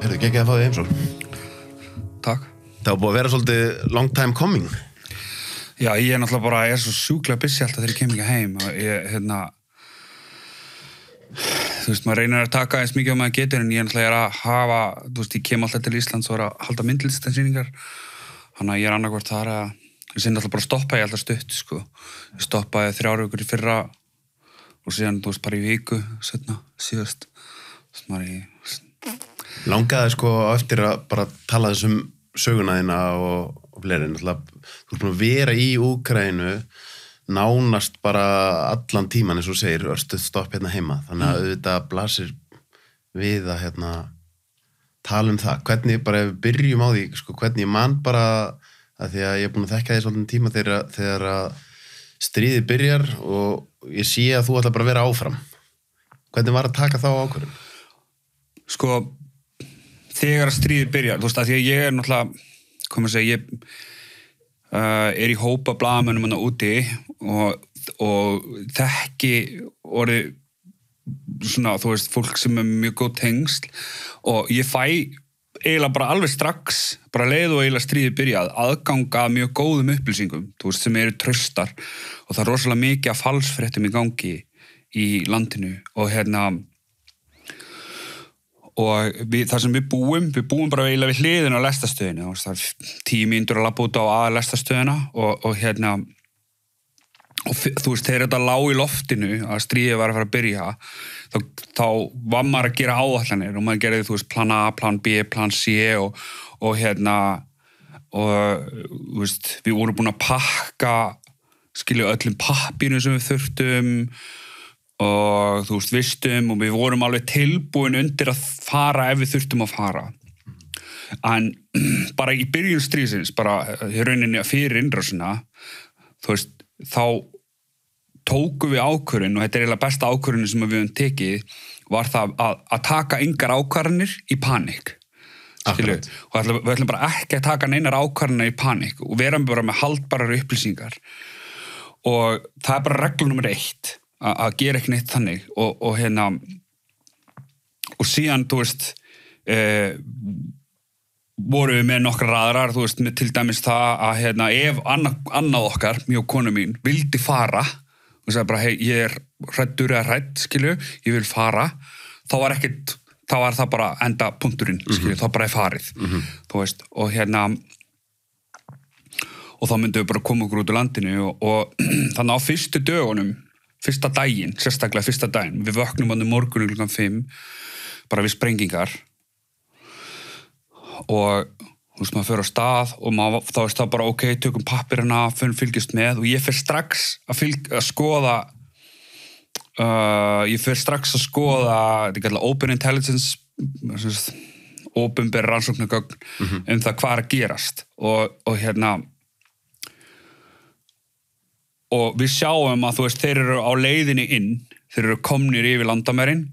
Heyrðu, geggjaði að fá þig heimsókn. Takk. Það var búið að vera svolítið long time coming. Já, ég náttúrulega bara, ég svo sjúklega busy alltaf þegar ég kem ekki heim og ég, þú veist, maður reynir að taka eins mikið á maður getur en ég náttúrulega að hafa, þú veist, ég kem alltaf til Íslands og að halda myndlistensýningar þannig að ég annarkvort þar að ég sinni alltaf bara stoppa ég alltaf stutt, sko. Ég stoppaði 3 vikur í fyrra og síðan, þú veist, bara í viku setna, síðast. Þú veist, maður Langaði sko eftir að bara tala þessum söguna þína og fleiri, náttúrulega, þú ert búin að vera í Úkraínu nánast bara allan tíman eins og segir, örstuð stopp hérna heima, þannig að auðvitað blasir við að tala það, hvernig bara ef við byrjum á því, sko, hvernig ég man bara að því að ég er búin að þekka því svolítið tíma þegar að stríðið byrjar og ég sé að þú ætla bara að vera áfram. Hvernig var að taka þá ákvörðun? Sko, þegar að stríðið byrjar, þú veist, að því að ég er náttúrulega, komum að segja, ég er í hópa blaðamönnum hana úti og þekki orðið svona, þú veist, fólk sem er mjög góð tengsl og ég fæ eiginlega bara alveg strax, bara leið og eiginlega stríðið byrjað, aðganga mjög góðum upplýsingum, þú veist, sem eru traustar og það er rosalega mikið af falsfréttum í gangi í landinu og og þar sem við búum bara eiginlega við hliðina á lestarstöðinu, það er 10 mínútur að labba út á lestarstöðina og og þú veist, þegar þetta lá í loftinu að stríðið var að fara að byrja þá var maður að gera áætlanir og maður gerði, þú veist, plan A, plan B, plan C og þú veist, við vorum búin að pakka öllum pappírum sem við þurftum og þú veist, vistum og við vorum alveg tilbúin undir að fara ef við þurftum að fara en bara í byrjun stríðsins bara í rauninni fyrir innrásina þú veist, þá tókum við ákvörðun og þetta er eiginlega besta ákvörðun sem við höfum tekið var það að taka engar ákvarðanir í panik skilu, og við ætlum bara ekki að taka neinar ákvarðanir í panik og vera bara með haldbarar upplýsingar og það er bara regla nummer 1 að gera ekki neitt þannig og síðan, þú veist voru við með nokkra raðrar, þú veist, með til dæmis það að ef annað okkar, mjög konu mín, vildi fara og sagði bara, hei, ég er hræddur eða hrædd, skilu, ég vil fara þá var það bara enda punkturinn, skilu, þá bara er farið þú veist, og og þá myndum við bara koma okkur út úr landinu og þannig á fyrsta daginn, sérstaklega fyrsta daginn, við vöknum á morgunum klukkan 5, bara við sprengingar og þú veist, maður fyrir á stað og þá veist það bara, ok, tökum pappirina, fylgjast með og ég fyrir strax að skoða þetta er kallað Open Intelligence, opinber rannsóknargögn það hvað er að gerast og við sjáum að, þú veist, þeir eru á leiðinni inn, þeir eru komnir yfir landamærin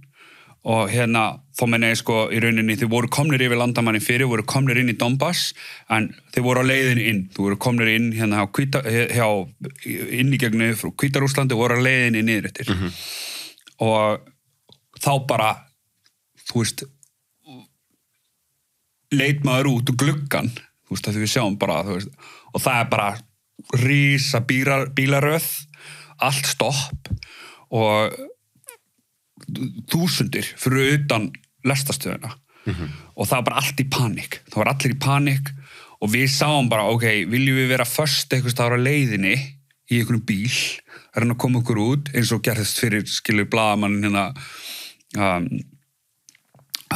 og þá meina ég sko í rauninni þeir voru komnir yfir landamærin fyrir, voru komnir inn í Donbass en þeir voru á leiðinni inn, þú voru komnir inn inn í gegnu frá Hvíta-Rússlandi voru á leiðinni niður eftir og þá bara, þú veist leit maður út úr gluggan, þú veist, að við sjáum bara, þú veist, og það er bara rísa bílaröð allt stopp og þúsundir fyrir utan lestarstöðuna og það var bara allt í panik það var allir í panik og við sáum bara, ok, viljum við vera föst eitthvað staðar á leiðinni í einhvern bíl að koma okkur út eins og gerðist fyrir, skilur, blaðamann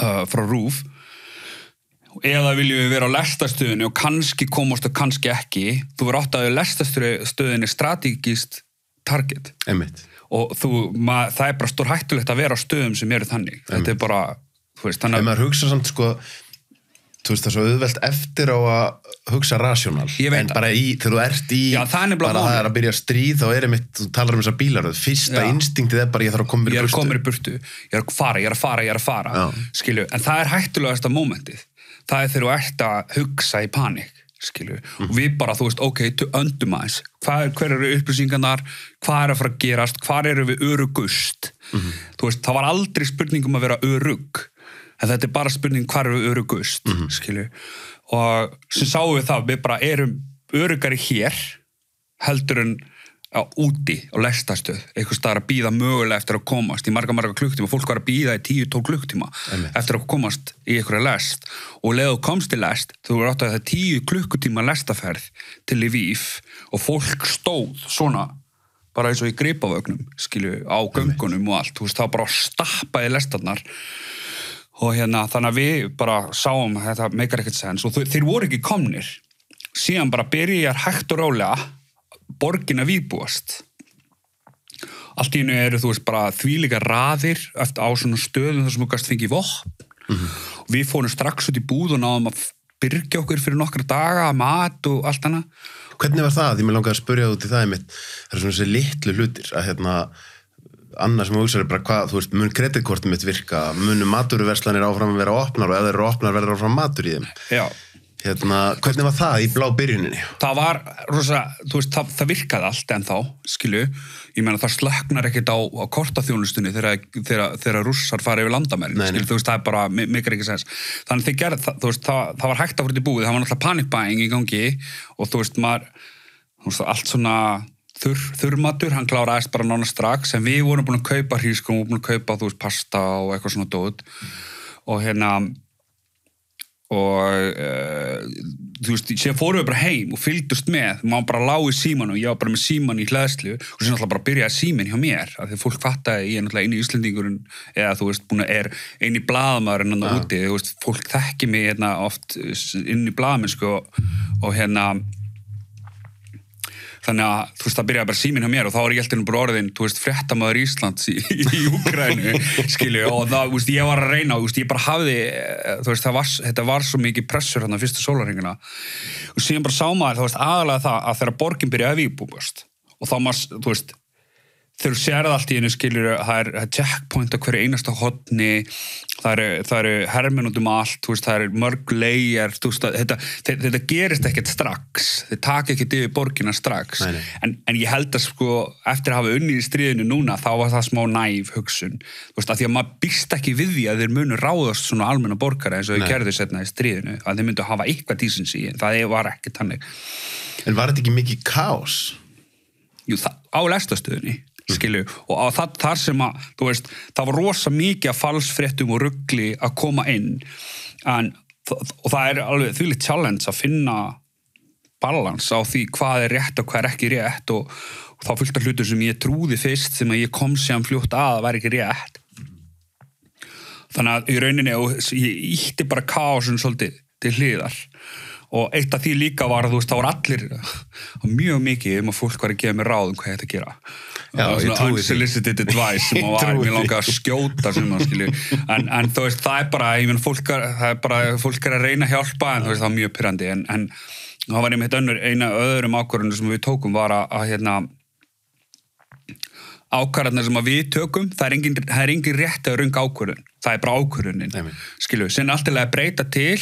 frá RÚV eða viljum við vera á lestarstöðinni og kannski komast og kannski ekki þú verður átt að lestarstöðinni strategískt target Einmitt. Og það er bara stór hættulegt að vera á stöðum sem eru þannig þetta er bara, þú veist, þannig að maður hugsa samt, sko, þú veist, það er svo auðvelt eftir á að hugsa rasjónal en bara þegar þú ert í bara það er að byrja stríð þá er einmitt, þú talar þessar bílaröð fyrsta instinktið er bara ég þarf að koma mér í burtu ég er að fara skilju, en það er hættulegasta mómentið það er þegar þú ert að hugsa í panik skilju, og við bara, þú veist, ok, öndum aðeins, hver eru upplýsingarnar hvað er að fara að gerast, hvar eru við örugust þú veist, það var aldrei spurning að vera örugg en þetta bara spurning hvar við öruggust, skilju, og sem sáum við það, við bara erum öruggari hér heldur en úti á lestastöð, einhvers staðar að bíða mögulega eftir að komast í marga klukktíma, fólk var að bíða í 10-12 klukktíma eftir að komast í einhverja lest og leðu komst til lest, þú voru átt að það 10 klukkutíma lestaferð til Lviv og fólk stóð svona bara eins og í gripavögnum, skilju, á göngunum og allt, þú veist, það bara stappaði lestarnar og þannig að við bara sáum þetta meikar ekkert sens og þeir voru ekki komnir, síðan bara byrjar hægt og rólega borgin að vígbúast. Allt í einu eru, þú veist, bara þvílíka raðir eftir á svona stöðum þar sem þú gast fengið vopn. Og við fórum strax út í búð og náðum að byrgja okkur fyrir nokkra daga, mat og allt annað. Hvernig var það? Því mér langaði að spyrja út í það einmitt. Það svona þessi litlu hlutir að annars sem hugsaður bara hvað, þú veist, mun kreditkortið mitt virka, munu maturverslanir áfram að vera opnar og ef þeir eru opnar verður áfram matur í þeim. Já. Hvernig var það í blá byrjuninni? Það var, rosa, þú veist, það virkaði allt ennþá, skilju. Ég meina, það slöknar ekkert á kortaþjónustunni þegar rússar fara yfir landamærin, skilju, þú veist, það bara mikil ekki sens. Þannig þeir gerði það, þú veist, það var hægt að fara til búið, það var náttúrulega panikbæing í gangi og þú veist, allt svona þurrmatur, hann kláraðist bara nána strax, en við vorum búin að kaupa hrísgrjón, við vorum búin að kaupa, þú veist, pasta og eitthvað svona dót og þú veist, síðan fórum við bara heim og fylgdust með, maður bara lá í síman og ég var bara með síman í hleðslu og síðan alltaf bara byrjaði síminn hjá mér af því fólk fattaði ég er náttúrulega eini Íslendingurinn eða þú veist, er eini blaðamaðurinn hann úti, þú veist, fólk þekki mig oft inn í blaðamennsku og þannig að, þú veist, það byrjaði bara síminn hjá mér og þá var ég alltaf bara orðin, þú veist, fréttamaður Íslands í Úkraínu, skilju, og það, þú veist, ég var að reyna, þú veist, ég bara hafði, þú veist, þetta var svo mikið pressur hann á fyrstu sólarhringina og síðan bara sá maður, þú veist, aðalega það að þegar borgin byrjaði að vígbúast og þá maður, þú veist, þegar þú sérði allt í einu, skilju, það er checkpoint á hverju einasta horni, það eru hermenn út allt, þú veist, það eru mörg leigjar, þú veist, þetta gerist ekkert strax, þeir taka ekkert yfir borgina strax, en ég held að sko, eftir að hafa unnið í stríðinu núna, þá var það smá næf hugsun, þú veist, að því að maður býst ekki við því að þeir munu ráðast svona almenna borgara eins og þeir gerðu setna í stríðinu, að þeir myndu hafa eitthvað decency, en það var ekki þannig. En var þetta ekki mikið kaos? Jú, á lestastöðinni. Skilju, og þar sem að, þú veist, það var rosa mikið af falsfréttum og rugli að koma inn og það er alveg þvílíkt challenge að finna balans á því hvað er rétt og hvað er ekki rétt og þá fullt af hlutur sem ég trúði fyrst sem að ég kom síðan fljótt að var ekki rétt þannig að í rauninni ég ítti bara kaosun svolítið til hliðar og eitt af því líka var að þú veist, það var allir mjög mikið að fólk var að gefa mér ráð hvað ég ætti að gera Já, svona unsolicited advice sem var mér langað að skjóta sem maður skilju en þú veist, það er bara, ég menn fólk er að reyna að hjálpa en þú veist, það var mjög pirrandi en það var einmitt eina öðrum ákvörðunum sem við tókum var að ákvarðanir sem að við tökum, það er engin rétt að röng ákvörðun, það er bara ákvörðunin skilju, sem er alltaf að breyta til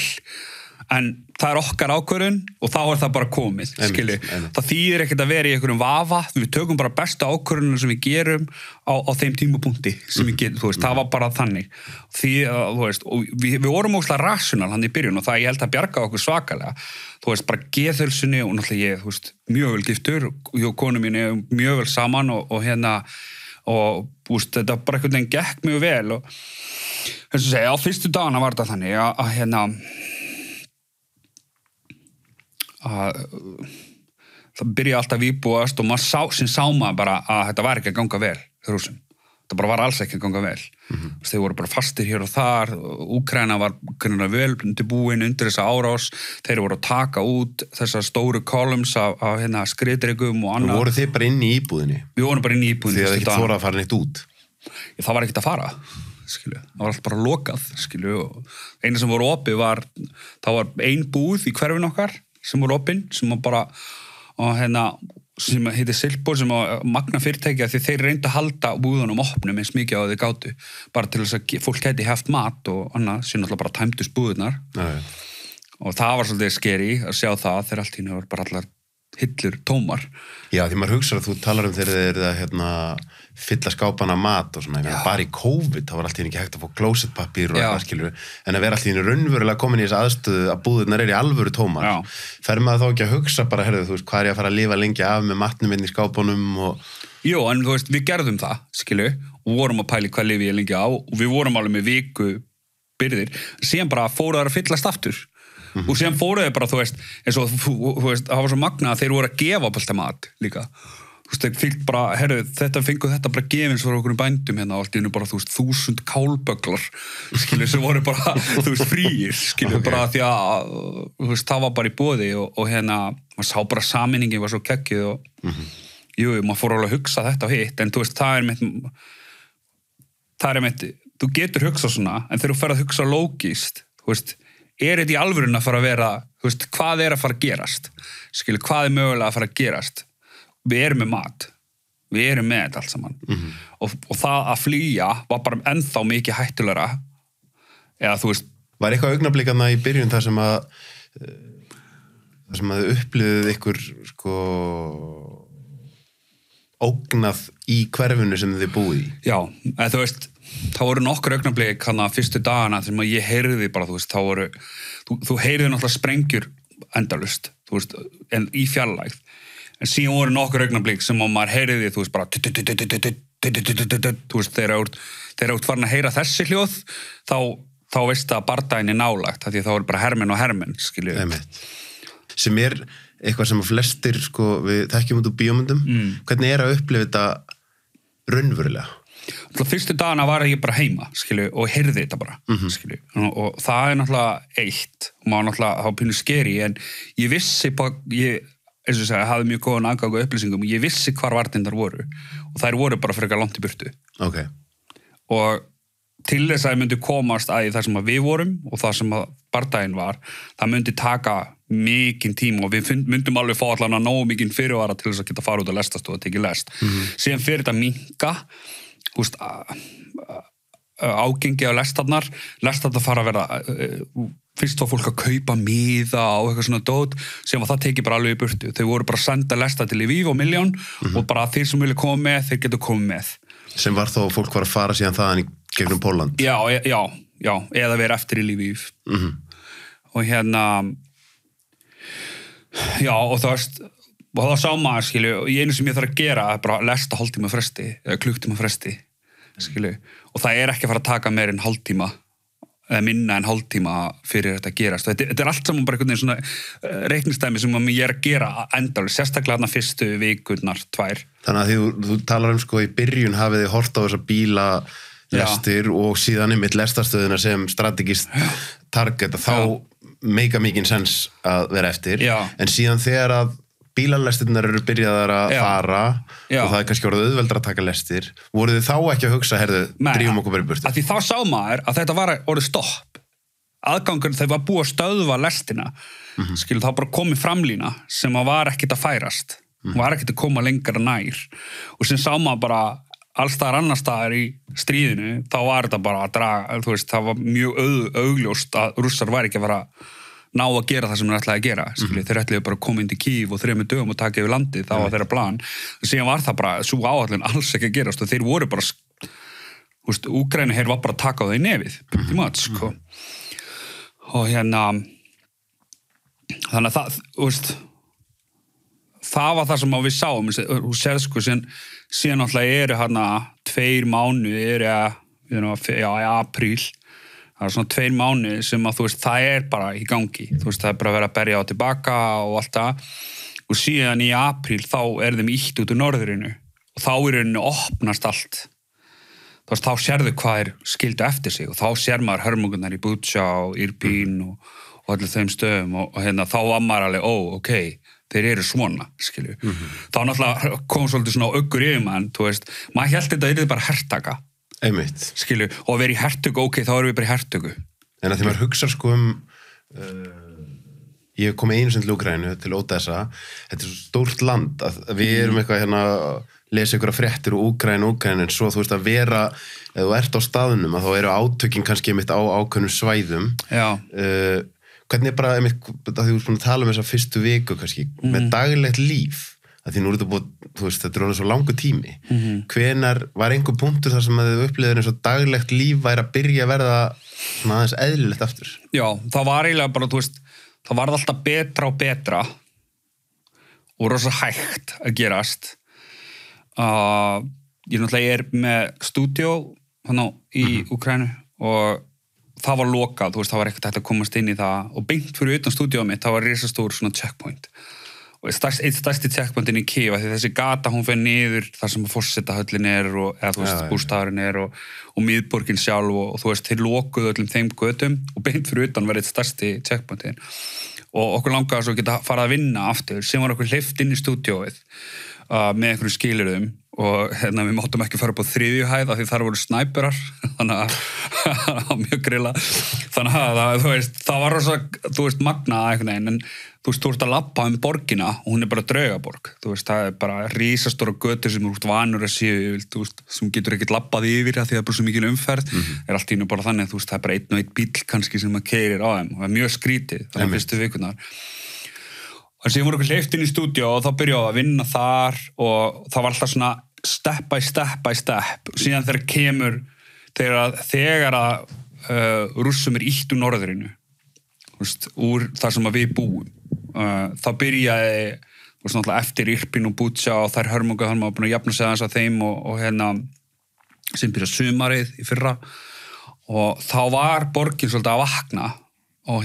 en það er okkar ákvörðun og þá er það bara komið, skilju. Það þýðir ekkert að vera í einhverjum vafa, við tökum bara bestu ákvörðunum sem við gerum á þeim tímapunkti sem við getum, þú veist, það var bara þannig. Því, þú veist, og við vorum óslega rational hann í byrjun og það ég held að bjarga okkur svakalega. Þú veist, bara geðhulsunni og náttúrulega ég, þú veist, mjög vel giftur og konu mín er mjög vel saman og og þú veist, þetta bara einhvern veginn gekk mjög vel og eins og segja, á fyrstu dagana var þetta þannig að það byrja alltaf vígbúast og maður sá maður bara að þetta var ekki að ganga vel í Rússum. Það bara var alls ekki að ganga vel. Þeir voru bara fastir hér og þar, Úkraína var vel undirbúin undir þessa árás, þeir voru að taka út þessar stóru columns af skriðdrekum og annað. Voru þeir bara inn í íbúðinni? Við vorum bara inn í íbúðinni. Þegar það ekki þora að fara neitt út? Það var ekkert að fara. Skilju. Það var allt bara lokað, skilju. Eina sem voru opið það var ein búð í hverfin okkar sem voru opinn, sem var bara sem heitir Silpor, sem var magna fyrirtæki því þeir reyndu að halda búðunum opnum eins mikið á þeir gátu, bara til þess að fólk gæti haft mat og annað, sem náttúrulega bara tæmdust búðunar og það var svolítið skeri að sjá það þegar allt í henni var bara allar hillur tómar. Já, því maður hugsar að þú talar þegar þeir eru að fylla skápana mat og svona, bara í COVID þá var allt í ekki hægt að fá klósettpappír og eitthvað skilur, en að vera allt í raunverulega komin í þessa aðstöðu að búðirnar í alvöru tómar. Fer maður þá ekki að hugsa bara, herðu, þú veist, hvað ég að fara að lifa lengi af með matnum inn í skápunum og... Jú, en þú veist, við gerðum það, skilur, og vorum að pæli hvað lifi ég lengi á og við vorum alveg með viku byrðir, síðan bara fóru þær að fyllast aftur. Og síðan fóruðu bara, þú veist, eins og þú veist, það var svo magnað að þeir voru að gefa alltaf mat líka. Þú veist, þeir fylgt bara, herru, fengu þetta bara gefins fyrir okkur bændum hérna og allt í einu bara, þú veist, 1000 kálbögglar, skilur, sem voru bara, þú veist, fríir, skilur, bara því að, þú veist, það var bara í boði og hérna, maður sá bara sameiningin var svo kekkið og, jú, maður fór alveg að hugsa þetta og hitt, en þú veist, það er mitt, þú getur hugsað svona, en þegar þú fer að hugsa lógískt, þú veist, þetta í alvörun að fara að vera, þú veist, hvað að fara að gerast? Skilur, hvað mögulega að fara að gerast? Við erum með mat. Við erum með þetta allt saman. Og það að flýja var bara ennþá mikið hættulegra. Eða, þú veist... Var eitthvað augnablíkana í byrjun þar sem að þið upplifðuð ykkur, sko, ógnað í hverfinu sem þið búið í? Já, eða þú veist... Það voru nokkur augnablik hana fyrstu dagana þegar ég heyrði bara, þú veist, þá voru þú heyrði náttúrulega sprengjur endalaust, þú veist, en í fjarlægð en síðan voru nokkur augnablik sem maður heyrði, þú veist, bara þú veist, þegar út farin að heyra þessi hljóð þá veist að bardaginn nálægt, því þá voru bara hermenn og hermenn, skilju. Sem eitthvað sem að flestir, sko, við þekkjum út úr bíómyndum, hvernig að upplifa þetta raunverulega? Fyrstu dagana var ég bara heima, skilju, og heyrði þetta bara, skilju, og það er náttúrulega eitt, og maður náttúrulega þá pínu skeri, en ég vissi eins og segja, hafði mjög góðan aðgang og upplýsingum, ég vissi hvar vartindar voru, og þær voru bara frekar langt í burtu. Og til þess að ég myndi komast að það sem að við vorum, og það sem að bardaginn var, það myndi taka mikinn tíma, og við myndum alveg fá allan að nógu mikinn fyrirvara til þess að geta fara út að lestast og að tekið lest. Síðan fyrir þetta minnka, þú veist, ágengi á lestarnar fara að vera fyrst þá fólk að kaupa miða og eitthvað svona dót, sem að það tekið bara alveg í burtu, þau voru bara að senda lesta til Lviv og Miljón og bara þeir sem vilja koma með, þeir getur komið með sem var þó að fólk var að fara síðan þaðan í gegnum Pólland já, eða vera eftir í Lviv og hérna já, og það veist og þá sá maður, skilju, og einu sem ég þarf að gera er bara að lesta hálftíma fresti eða klukktíma fresti, skilju og það er ekki að fara að taka meir en hálftíma eða minna en hálftíma fyrir þetta að gerast og þetta er allt saman bara einhvern veginn svona reikningsdæmi sem ég er að gera endalaust, sérstaklega þarna fyrstu vikurnar 2. Þannig að þú talar sko í byrjun hafið þið hort á þessa bíla lestir og síðan einmitt lestarstöðina sem strategist target þá meika mikinn sens að vera eftir en síðan þegar að bílalestirnar eru byrjaðar að fara og það er kannski orðið auðveldra að taka lestir voruð þið þá ekki að hugsa, herðu, drífum okkur bara í burtu? Því þá sá maður að þetta var orðið stopp aðgangur, þegar var búið að stöðva lestina skilu, þá bara komið framlína sem að var ekkert að færast var ekkert að koma lengra nær og sem sá maður bara allstaðar annarstaðar í stríðinu þá var þetta bara að draga, þú veist, það var mjög augljóst að Rússar var ekki að vera ná að gera það sem þeir ætlaði að gera skilji, þeir ætlaði bara að koma inn til Kív og 3 dögum og taka yfir landið, það var þeirra plan og síðan var það bara, svo áallin alls ekki að gerast og þeir voru bara Úkraína hér var bara að taka á það í nefið pretty much, sko og hérna þannig að það, það var það sem við sáum þú séð sko, síðan náttúrulega eru hérna 2 mánuði eru í apríl það er svona 2 mánuði sem að þú veist, það er bara í gangi, þú veist, það er bara að vera að berja á tilbaka og allt það og síðan í apríl þá er þeim ítt út úr norðurinu og þá er henni opnast allt þú veist, þá sérðu hvað skildu eftir sig og þá sér maður hörmungunar í Bucha og Irpin og allir þeim stöðum og hérna þá var maður alveg, ok, þeir eru svona, skilju þá náttúrulega kom svolítið svona augur yfir mann, þú veist, maður hélt þetta yrði bara hertaka einmitt. Skilju, og vera í hertöku, ok, þá erum við bara í hertöku. En að því maður hugsar sko ég kom einu sinni til Úkraínu, til Odessa, þetta er svo stórt land að við erum eitthvað hérna lesa ykkur fréttir og Úkraínu, en svo þú veist að vera, ef þú ert á staðnum að þá eru átökin kannski mitt á ákveðnum svæðum. hvernig bara, að því þú erum að tala þessa fyrstu viku kannski, með daglegt líf, að því nú þetta búið, þú veist, þetta svo langu tími. Hvenær var einhver punktur þar sem að þið upplifðir eins og daglegt líf væri að byrja að verða svona aðeins eðlilegt aftur? Já, það var eiginlega bara, þú veist, það varð alltaf betra og betra og rosa hægt að gerast. Ég náttúrulega með stúdíó í Úkraínu og það var lokað, þú veist, það var ekkert hægt að komast inn í það og beint fyrir utan stúdíóið mitt, það var risastór svona checkpoint. Og eitt stærsti checkpointin í Kyiv, því þessi gata hún fer niður þar sem forsetahöllin eða þú veist, bústaðurinn og miðborgin sjálf og þú veist, þeir lokuðu öllum þeim götum og beint fyrir utan var eitt stærsti checkpointin og okkur langaði svo að geta farið að vinna aftur sem var okkur hleypt inn í stúdíóið með einhverjum skilyrðum og við máttum ekki fara upp á 3. hæð af því þar voru snæperar þannig að mjög grilla þannig að þú veist, það var rosa þú veist, magnað einhvern veginn en þú veist, þú ert að labba borgina og hún bara draugaborg, þú veist, það bara risastóra götur sem þú ert vanur að séu þú veist, sem getur ekkert labbað yfir því það er bara svo mikil umferð, allt í einu bara þannig þú veist, það er bara einn og einn bíll kannski sem að keyrir á þeim og það er mjög skrítið þannig fyrstu vikurnar og sem voru okkur hleypt inn í stúdíó og þá byrjaði að vinna þar og það var alltaf svona step by step og síðan þegar að Rússum ýtt úr norðrinu úr þar sem að við búum þá byrjaði náttúrulega eftir Irpin og Bútsja og þær hörmunga hann var búin að jafna sig aðeins að þeim og sem byrjaði sumarið í fyrra og þá var borgin svolítið að vakna og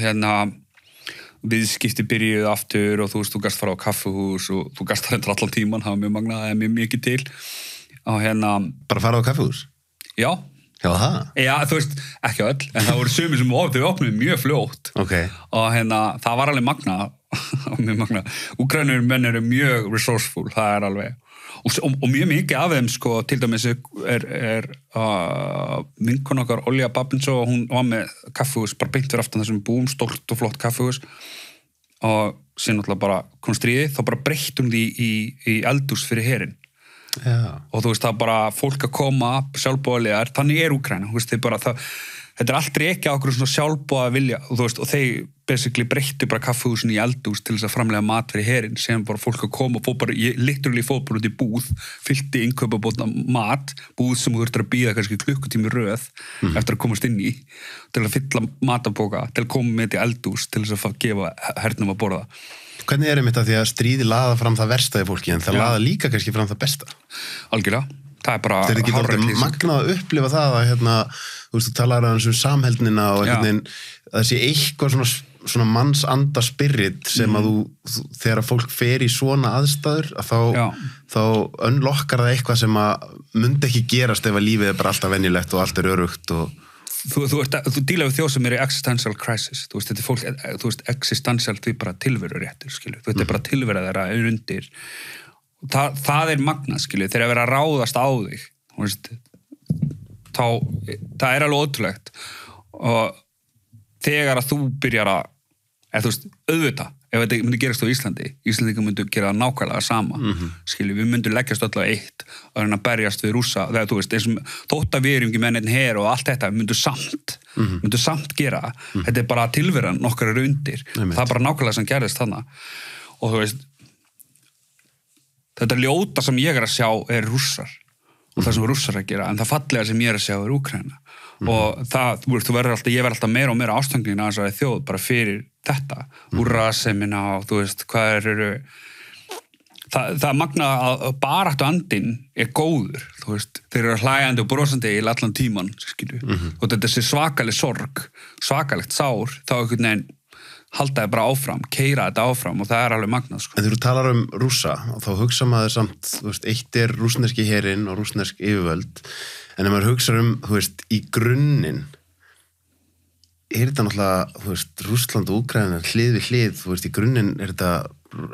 viðskipti byrjuðu aftur og þú veist, þú gast fara á kaffihús og þú gast það allan tíman, það var mjög magnað, mjög mikið til og Bara fara á kaffihús? Já. Já, það? Já, þú veist, ekki öll, en það voru sumir sem þau opnuðu mjög fljótt og það var alveg magnað, mjög magnað. Úkraínur menn eru mjög resourceful, það er alveg og mjög mikið af þeim sko, til dæmis vinkona okkar Olja Babinso og hún var með kaffihús bara beint fyrir aftan þessum búum, stórt og flott kaffihús og síðan náttúrulega bara kom stríðið, þá bara breyttum því í eldhús fyrir herinn og þú veist það bara fólk að koma sjálfboðaliðar, þannig Úkraína þú veist þið bara þetta allt ekki á okkur svona sjálfboða vilja og þú veist og þeir basically breyttu bara kaffihúsin í eldhús til þess að framlega mat fyrir herinn sem bara fólk að koma og literally fór bara út í búð fyllti innkaupabóta mat búð sem þú þurftir að bíða kannski klukkutími röð eftir að komast inn í til að fylla matabóka, til að koma með þetta í eldhús til þess að gefa hernum að borða. Hvernig þetta því að stríði laða fram það versta í fólki en það laða líka kannski fram það besta? Algjörlega. Það er bara þetta ekki dálítið magnað að upplifa það að þú veist, þú talar um samheldnina og það sé eitthvað svona mannsanda spirit sem að þegar fólk fer í svona aðstæður að þá unlockar það eitthvað sem að myndi ekki gerast ef að lífið er bara alltaf venjulegt og allt er örugt og Þú dílar við þjóð sem í existential crisis þú veist, þetta er fólk, þú veist, existential því bara tilveru réttur, skilur, þetta er bara tilvera þeirra undir það er magnað, skilju, þegar að vera að ráðast á þig, þú veist það er alveg ótrúlegt og þegar að þú byrjar að þú veist, auðvitað, ef þetta myndi gerast á Íslandingar myndu gera það nákvæmlega sama skilju, við myndum leggjast öll á eitt og reyna að berjast við Rússa, þegar þú veist þótt að við erum ekki með einn her og allt þetta myndu samt gera þetta er bara tilveran okkar er undir það er bara nákvæmlega sem gerðist þarna og þú veist þetta ljóta sem ég að sjá er Rússar og það sem Rússar að gera en það fallega sem ég að sjá er Úkraína og það, þú veist, ég verð alltaf meira og meira ástfangin að þessari þjóð bara fyrir þetta, úr rasemina og þú veist, hvað eru það magna að baráttu andinn er góður, þú veist þeir eru hlæjandi og brosandi í allan tíman skilju, og þetta sé svakaleg sorg svakalegt sár, þá einhvern veginn halda þið bara áfram, keyra þetta áfram og það er alveg magnað sko. En þegar þú talar um Rússa og þá hugsa maður samt, þú veist, eitt er rússneski herinn og rússnesk yfirvöld en ef maður hugsa þú veist, í grunninn er þetta náttúrulega, þú veist, Rússland og Úkraína hlið við hlið, þú veist, í grunninn er þetta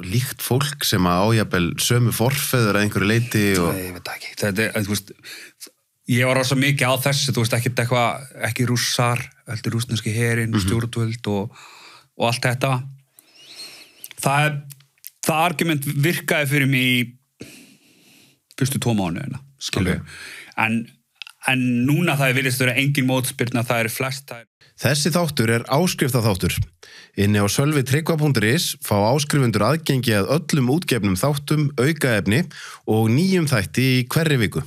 líkt fólk sem að ájafnvel sömu forfeður að einhverju leiti og... Ég veit ekki, þetta er, þú veist ég var rosa mikið á þessu, þú veist, ekki Rússar, heldur rússneski herinn, stjórnvöld og allt þetta það argument virkaði fyrir mig í fyrstu 2 mánuðina skilju, en núna það virðist vera engin mótspyrna, það flest Þessi þáttur er áskriftaþáttur. Inni á sölvitryggva.is fá áskrifundur aðgengi að öllum útgefnum þáttum, aukaefni og nýjum þætti í hverri viku.